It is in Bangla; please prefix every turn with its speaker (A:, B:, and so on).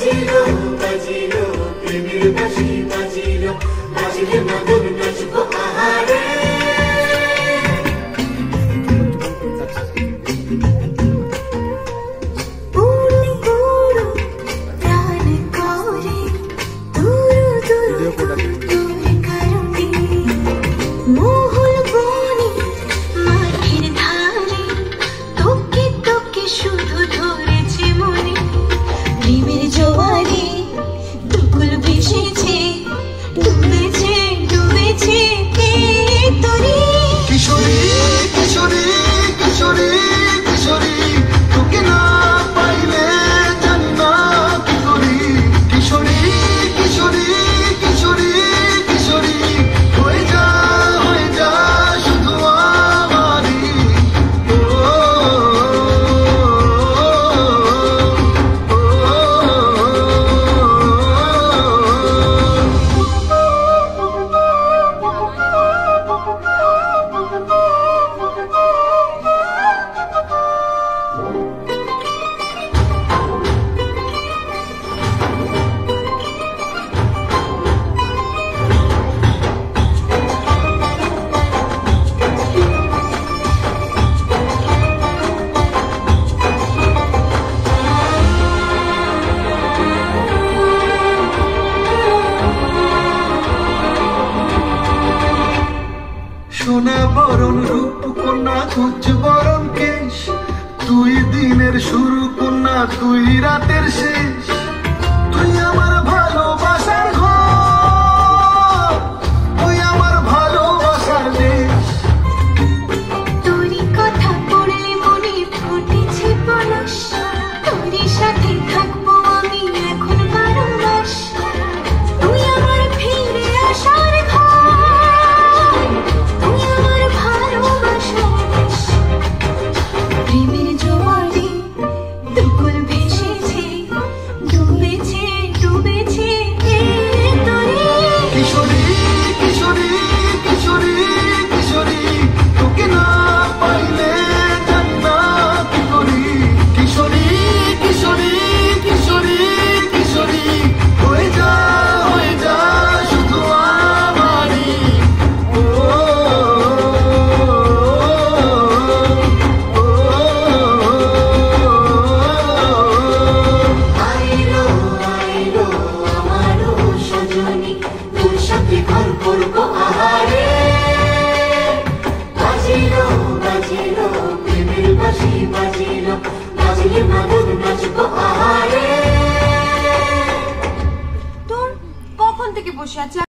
A: বাজিলো বাজিলো প্রেমের বাঁশি বাজিলো, বাজিলে মাদুর নাচবো আহারে।
B: সোনা বরণ রূপ কন্যা কুচ বরণ কেশ, তুই দিনের শুরু কন্যা তুই রাতের শেষ। তুই আমার ভালোবাসার ঘর, তুই আমার ভালোবাসার দেশ।
C: তোরই কথা পড়লে মনে ফুটেছে পলাশ, তোরই সাথে থাকবো আমি এখন 12 মাস। তুই আমার ফিরে আসার ঘর, তুই আমার ভালোবাসার দেশ। প্রেমের জোয়ারে দুকুল ভেসেছে, ডুবেছে ডুবেছে তোরে।
B: কিশোরী কিশোরী কিশোরী কিশোরী, তোকে না পাইলে জান্না কি করি। কিশোরী কিশোরী কিশোরী কিশোরী, হয়ে যা শুধু আমারই। ও
A: আইলো আইলো আমারও সজনী, তোর সাথে ঘর করবো আহারে। বাজিলো বাজিলো প্রেমের বাঁশি বাজিলো, বাজিলে মাদুর নাচবো আহারে।
D: তোর কখন থেকে বসে আছে?